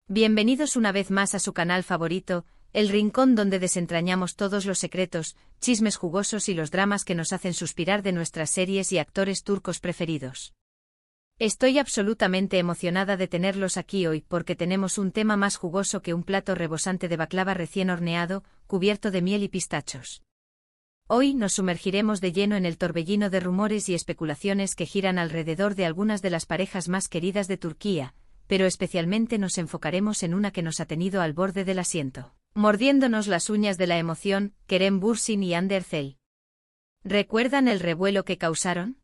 Bienvenidos una vez más a su canal favorito, el rincón donde desentrañamos todos los secretos, chismes jugosos y los dramas que nos hacen suspirar de nuestras series y actores turcos preferidos. Estoy absolutamente emocionada de tenerlos aquí hoy porque tenemos un tema más jugoso que un plato rebosante de baklava recién horneado, cubierto de miel y pistachos. Hoy nos sumergiremos de lleno en el torbellino de rumores y especulaciones que giran alrededor de algunas de las parejas más queridas de Turquía, pero especialmente nos enfocaremos en una que nos ha tenido al borde del asiento, mordiéndonos las uñas de la emoción, Kerem Bürsin y Hande Erçel. ¿Recuerdan el revuelo que causaron?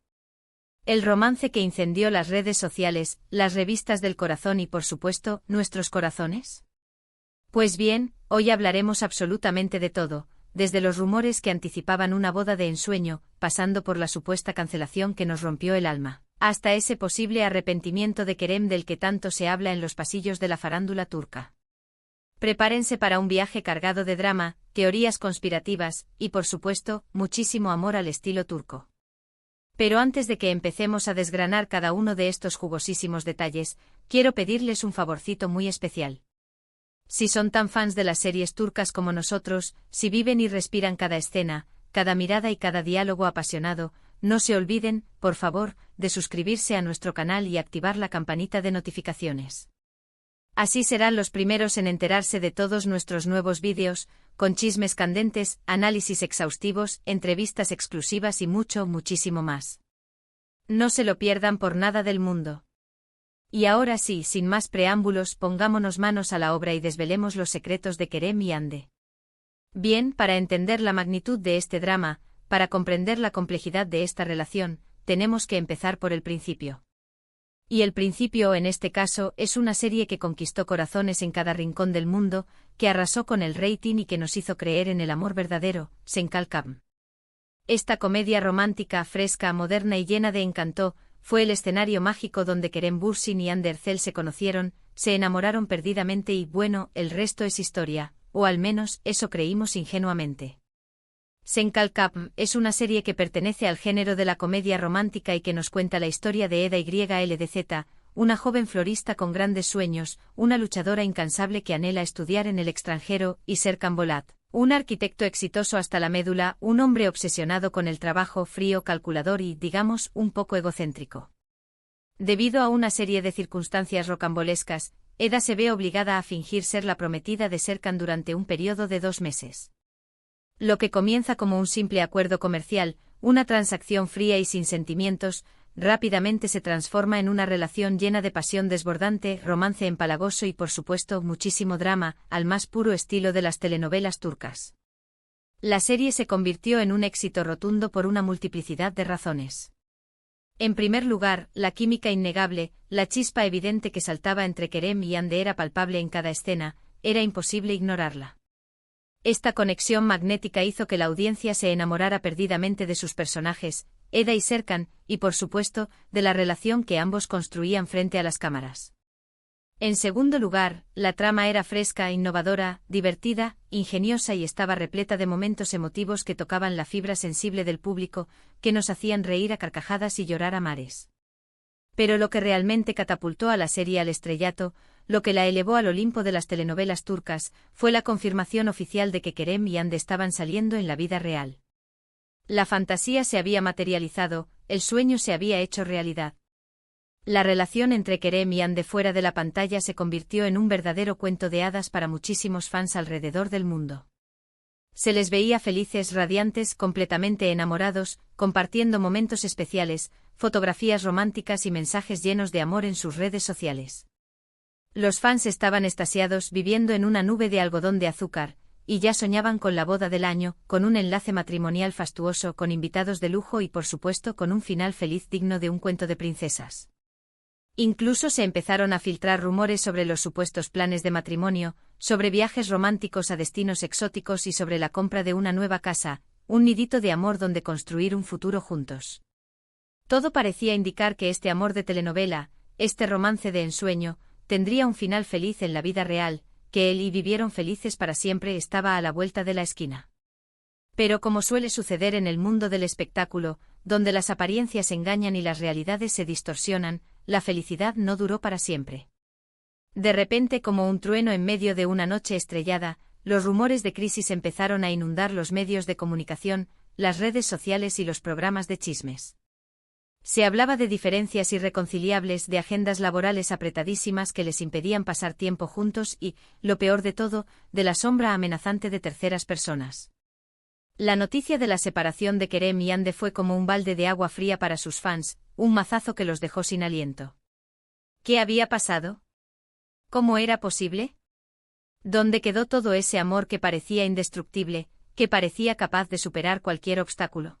El romance que incendió las redes sociales, las revistas del corazón y por supuesto, nuestros corazones. Pues bien, hoy hablaremos absolutamente de todo, desde los rumores que anticipaban una boda de ensueño, pasando por la supuesta cancelación que nos rompió el alma, hasta ese posible arrepentimiento de Kerem del que tanto se habla en los pasillos de la farándula turca. Prepárense para un viaje cargado de drama, teorías conspirativas y, por supuesto, muchísimo amor al estilo turco. Pero antes de que empecemos a desgranar cada uno de estos jugosísimos detalles, quiero pedirles un favorcito muy especial. Si son tan fans de las series turcas como nosotros, si viven y respiran cada escena, cada mirada y cada diálogo apasionado, no se olviden, por favor, de suscribirse a nuestro canal y activar la campanita de notificaciones. Así serán los primeros en enterarse de todos nuestros nuevos vídeos, con chismes candentes, análisis exhaustivos, entrevistas exclusivas y muchísimo más. No se lo pierdan por nada del mundo. Y ahora sí, sin más preámbulos, pongámonos manos a la obra y desvelemos los secretos de Kerem y Hande. Bien, para entender la magnitud de este drama, para comprender la complejidad de esta relación, tenemos que empezar por el principio. Y el principio en este caso es una serie que conquistó corazones en cada rincón del mundo, que arrasó con el rating y que nos hizo creer en el amor verdadero, Senkalkam. Esta comedia romántica, fresca, moderna y llena de encanto, fue el escenario mágico donde Kerem Bürsin y Hande Erçel se conocieron, se enamoraron perdidamente y bueno, el resto es historia, o al menos eso creímos ingenuamente. Senkalkam es una serie que pertenece al género de la comedia romántica y que nos cuenta la historia de Eda YLDZ, una joven florista con grandes sueños, una luchadora incansable que anhela estudiar en el extranjero, y Serkan Bolat, un arquitecto exitoso hasta la médula, un hombre obsesionado con el trabajo, frío, calculador y, digamos, un poco egocéntrico. Debido a una serie de circunstancias rocambolescas, Eda se ve obligada a fingir ser la prometida de Serkan durante un periodo de 2 meses. Lo que comienza como un simple acuerdo comercial, una transacción fría y sin sentimientos, rápidamente se transforma en una relación llena de pasión desbordante, romance empalagoso y por supuesto muchísimo drama, al más puro estilo de las telenovelas turcas. La serie se convirtió en un éxito rotundo por una multiplicidad de razones. En primer lugar, la química innegable, la chispa evidente que saltaba entre Kerem y Hande era palpable en cada escena, era imposible ignorarla. Esta conexión magnética hizo que la audiencia se enamorara perdidamente de sus personajes, Eda y Serkan, y por supuesto, de la relación que ambos construían frente a las cámaras. En segundo lugar, la trama era fresca, innovadora, divertida, ingeniosa y estaba repleta de momentos emotivos que tocaban la fibra sensible del público, que nos hacían reír a carcajadas y llorar a mares. Pero lo que realmente catapultó a la serie al estrellato, lo que la elevó al Olimpo de las telenovelas turcas, fue la confirmación oficial de que Kerem y Hande estaban saliendo en la vida real. La fantasía se había materializado, el sueño se había hecho realidad. La relación entre Kerem y Hande fuera de la pantalla se convirtió en un verdadero cuento de hadas para muchísimos fans alrededor del mundo. Se les veía felices, radiantes, completamente enamorados, compartiendo momentos especiales, fotografías románticas y mensajes llenos de amor en sus redes sociales. Los fans estaban extasiados viviendo en una nube de algodón de azúcar, y ya soñaban con la boda del año, con un enlace matrimonial fastuoso, con invitados de lujo y por supuesto con un final feliz digno de un cuento de princesas. Incluso se empezaron a filtrar rumores sobre los supuestos planes de matrimonio, sobre viajes románticos a destinos exóticos y sobre la compra de una nueva casa, un nidito de amor donde construir un futuro juntos. Todo parecía indicar que este amor de telenovela, este romance de ensueño, tendría un final feliz en la vida real, que él y vivieron felices para siempre estaba a la vuelta de la esquina. Pero como suele suceder en el mundo del espectáculo, donde las apariencias engañan y las realidades se distorsionan, la felicidad no duró para siempre. De repente, como un trueno en medio de una noche estrellada, los rumores de crisis empezaron a inundar los medios de comunicación, las redes sociales y los programas de chismes. Se hablaba de diferencias irreconciliables, de agendas laborales apretadísimas que les impedían pasar tiempo juntos y, lo peor de todo, de la sombra amenazante de terceras personas. La noticia de la separación de Kerem y Hande fue como un balde de agua fría para sus fans, un mazazo que los dejó sin aliento. ¿Qué había pasado? ¿Cómo era posible? ¿Dónde quedó todo ese amor que parecía indestructible, que parecía capaz de superar cualquier obstáculo?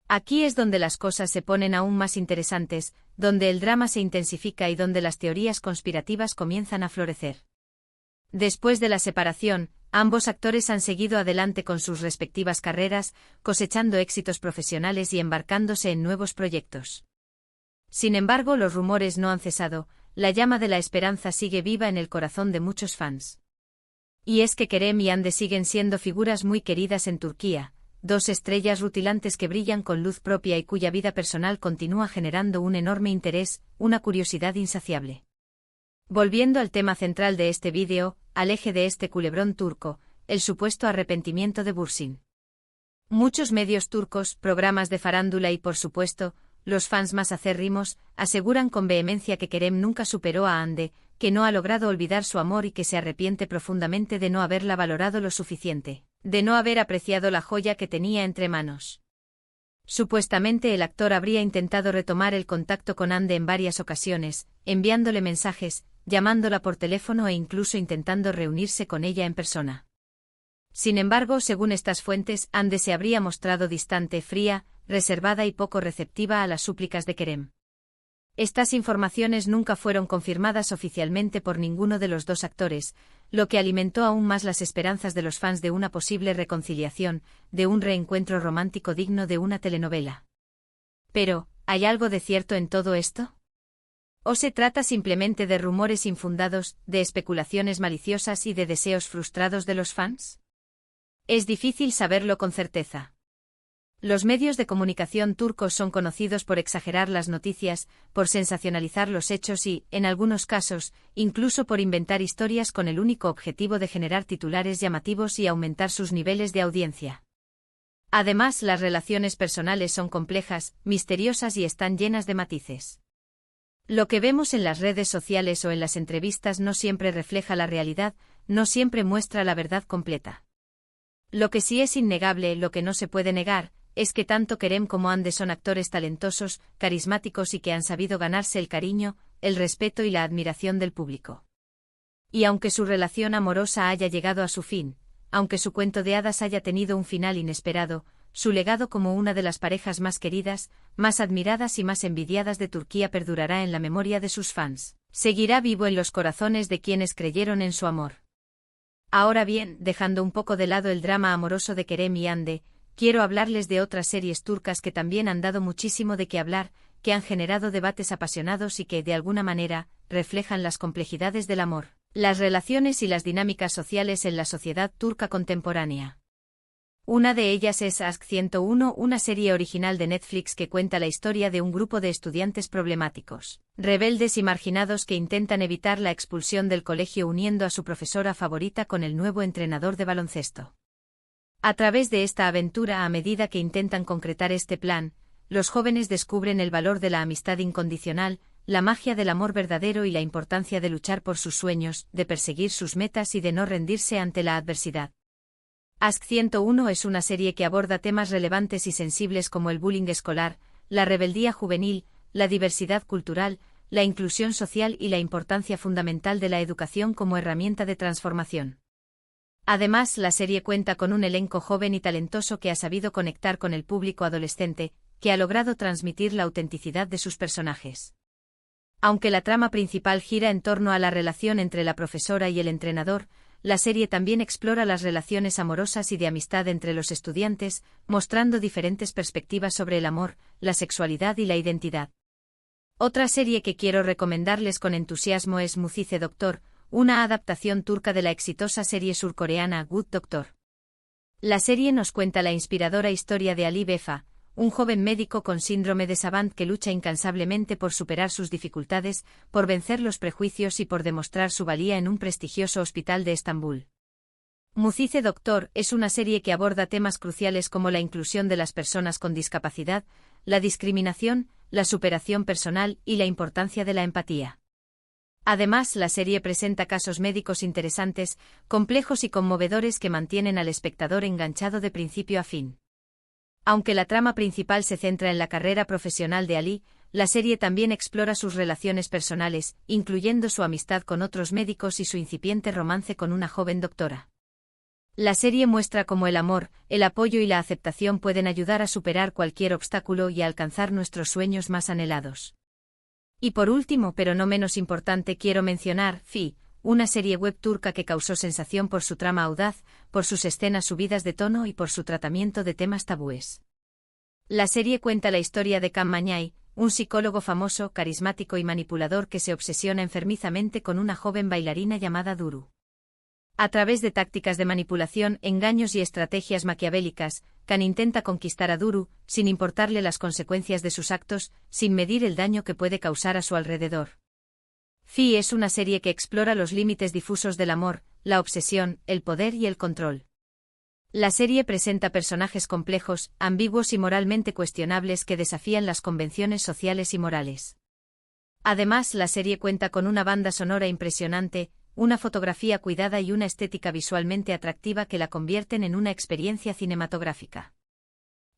Aquí es donde las cosas se ponen aún más interesantes, donde el drama se intensifica y donde las teorías conspirativas comienzan a florecer. Después de la separación, ambos actores han seguido adelante con sus respectivas carreras, cosechando éxitos profesionales y embarcándose en nuevos proyectos. Sin embargo, los rumores no han cesado, la llama de la esperanza sigue viva en el corazón de muchos fans. Y es que Kerem y Hande siguen siendo figuras muy queridas en Turquía, dos estrellas rutilantes que brillan con luz propia y cuya vida personal continúa generando un enorme interés, una curiosidad insaciable. Volviendo al tema central de este vídeo, al eje de este culebrón turco, el supuesto arrepentimiento de Bürsin. Muchos medios turcos, programas de farándula y por supuesto, los fans más acérrimos, aseguran con vehemencia que Kerem nunca superó a Hande, que no ha logrado olvidar su amor y que se arrepiente profundamente de no haberla valorado lo suficiente, de no haber apreciado la joya que tenía entre manos. Supuestamente el actor habría intentado retomar el contacto con Hande en varias ocasiones, enviándole mensajes, llamándola por teléfono e incluso intentando reunirse con ella en persona. Sin embargo, según estas fuentes, Hande se habría mostrado distante, fría, reservada y poco receptiva a las súplicas de Kerem. Estas informaciones nunca fueron confirmadas oficialmente por ninguno de los dos actores, lo que alimentó aún más las esperanzas de los fans de una posible reconciliación, de un reencuentro romántico digno de una telenovela. Pero, ¿hay algo de cierto en todo esto? ¿O se trata simplemente de rumores infundados, de especulaciones maliciosas y de deseos frustrados de los fans? Es difícil saberlo con certeza. Los medios de comunicación turcos son conocidos por exagerar las noticias, por sensacionalizar los hechos y, en algunos casos, incluso por inventar historias con el único objetivo de generar titulares llamativos y aumentar sus niveles de audiencia. Además, las relaciones personales son complejas, misteriosas y están llenas de matices. Lo que vemos en las redes sociales o en las entrevistas no siempre refleja la realidad, no siempre muestra la verdad completa. Lo que sí es innegable, lo que no se puede negar, es que tanto Kerem como Hande son actores talentosos, carismáticos y que han sabido ganarse el cariño, el respeto y la admiración del público. Y aunque su relación amorosa haya llegado a su fin, aunque su cuento de hadas haya tenido un final inesperado, su legado como una de las parejas más queridas, más admiradas y más envidiadas de Turquía perdurará en la memoria de sus fans, seguirá vivo en los corazones de quienes creyeron en su amor. Ahora bien, dejando un poco de lado el drama amoroso de Kerem y Hande, quiero hablarles de otras series turcas que también han dado muchísimo de qué hablar, que han generado debates apasionados y que, de alguna manera, reflejan las complejidades del amor, las relaciones y las dinámicas sociales en la sociedad turca contemporánea. Una de ellas es Aşk 101, una serie original de Netflix que cuenta la historia de un grupo de estudiantes problemáticos, rebeldes y marginados que intentan evitar la expulsión del colegio uniendo a su profesora favorita con el nuevo entrenador de baloncesto. A través de esta aventura, a medida que intentan concretar este plan, los jóvenes descubren el valor de la amistad incondicional, la magia del amor verdadero y la importancia de luchar por sus sueños, de perseguir sus metas y de no rendirse ante la adversidad. Aşk 101 es una serie que aborda temas relevantes y sensibles como el bullying escolar, la rebeldía juvenil, la diversidad cultural, la inclusión social y la importancia fundamental de la educación como herramienta de transformación. Además, la serie cuenta con un elenco joven y talentoso que ha sabido conectar con el público adolescente, que ha logrado transmitir la autenticidad de sus personajes. Aunque la trama principal gira en torno a la relación entre la profesora y el entrenador, la serie también explora las relaciones amorosas y de amistad entre los estudiantes, mostrando diferentes perspectivas sobre el amor, la sexualidad y la identidad. Otra serie que quiero recomendarles con entusiasmo es Mucize Doctor, una adaptación turca de la exitosa serie surcoreana Good Doctor. La serie nos cuenta la inspiradora historia de Ali Befa, un joven médico con síndrome de Savant que lucha incansablemente por superar sus dificultades, por vencer los prejuicios y por demostrar su valía en un prestigioso hospital de Estambul. Mucize Doctor es una serie que aborda temas cruciales como la inclusión de las personas con discapacidad, la discriminación, la superación personal y la importancia de la empatía. Además, la serie presenta casos médicos interesantes, complejos y conmovedores que mantienen al espectador enganchado de principio a fin. Aunque la trama principal se centra en la carrera profesional de Ali, la serie también explora sus relaciones personales, incluyendo su amistad con otros médicos y su incipiente romance con una joven doctora. La serie muestra cómo el amor, el apoyo y la aceptación pueden ayudar a superar cualquier obstáculo y a alcanzar nuestros sueños más anhelados. Y por último, pero no menos importante, quiero mencionar Fi, una serie web turca que causó sensación por su trama audaz, por sus escenas subidas de tono y por su tratamiento de temas tabúes. La serie cuenta la historia de Kan Mañay, un psicólogo famoso, carismático y manipulador que se obsesiona enfermizamente con una joven bailarina llamada Duru. A través de tácticas de manipulación, engaños y estrategias maquiavélicas, Kan intenta conquistar a Duru, sin importarle las consecuencias de sus actos, sin medir el daño que puede causar a su alrededor. Fi es una serie que explora los límites difusos del amor, la obsesión, el poder y el control. La serie presenta personajes complejos, ambiguos y moralmente cuestionables que desafían las convenciones sociales y morales. Además, la serie cuenta con una banda sonora impresionante, una fotografía cuidada y una estética visualmente atractiva que la convierten en una experiencia cinematográfica.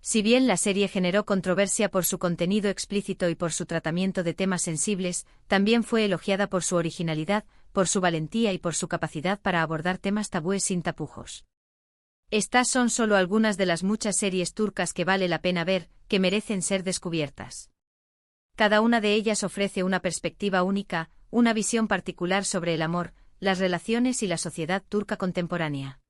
Si bien la serie generó controversia por su contenido explícito y por su tratamiento de temas sensibles, también fue elogiada por su originalidad, por su valentía y por su capacidad para abordar temas tabúes sin tapujos. Estas son solo algunas de las muchas series turcas que vale la pena ver, que merecen ser descubiertas. Cada una de ellas ofrece una perspectiva única, una visión particular sobre el amor, las relaciones y la sociedad turca contemporánea.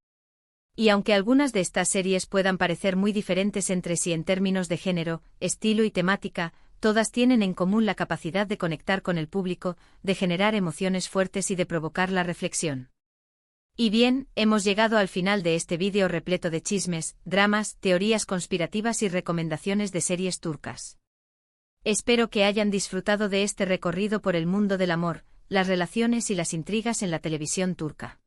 Y aunque algunas de estas series puedan parecer muy diferentes entre sí en términos de género, estilo y temática, todas tienen en común la capacidad de conectar con el público, de generar emociones fuertes y de provocar la reflexión. Y bien, hemos llegado al final de este vídeo repleto de chismes, dramas, teorías conspirativas y recomendaciones de series turcas. Espero que hayan disfrutado de este recorrido por el mundo del amor, las relaciones y las intrigas en la televisión turca.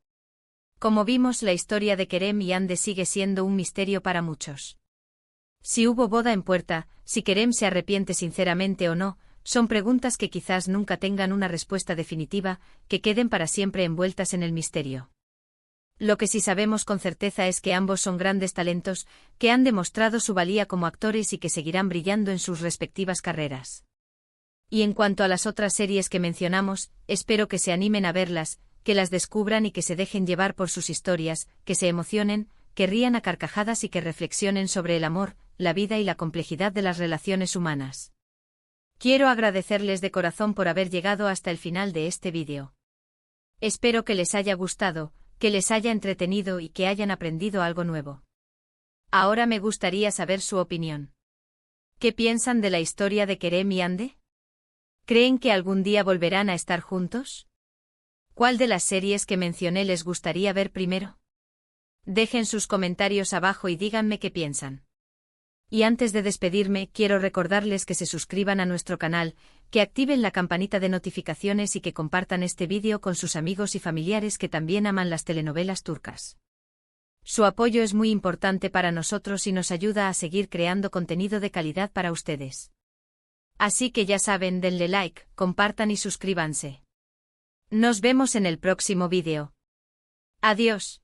Como vimos, la historia de Kerem y Hande sigue siendo un misterio para muchos. Si hubo boda en puerta, si Kerem se arrepiente sinceramente o no, son preguntas que quizás nunca tengan una respuesta definitiva, que queden para siempre envueltas en el misterio. Lo que sí sabemos con certeza es que ambos son grandes talentos, que han demostrado su valía como actores y que seguirán brillando en sus respectivas carreras. Y en cuanto a las otras series que mencionamos, espero que se animen a verlas, que las descubran y que se dejen llevar por sus historias, que se emocionen, que rían a carcajadas y que reflexionen sobre el amor, la vida y la complejidad de las relaciones humanas. Quiero agradecerles de corazón por haber llegado hasta el final de este vídeo. Espero que les haya gustado, que les haya entretenido y que hayan aprendido algo nuevo. Ahora me gustaría saber su opinión. ¿Qué piensan de la historia de Kerem y Hande? ¿Creen que algún día volverán a estar juntos? ¿Cuál de las series que mencioné les gustaría ver primero? Dejen sus comentarios abajo y díganme qué piensan. Y antes de despedirme, quiero recordarles que se suscriban a nuestro canal, que activen la campanita de notificaciones y que compartan este vídeo con sus amigos y familiares que también aman las telenovelas turcas. Su apoyo es muy importante para nosotros y nos ayuda a seguir creando contenido de calidad para ustedes. Así que ya saben, denle like, compartan y suscríbanse. Nos vemos en el próximo vídeo. Adiós.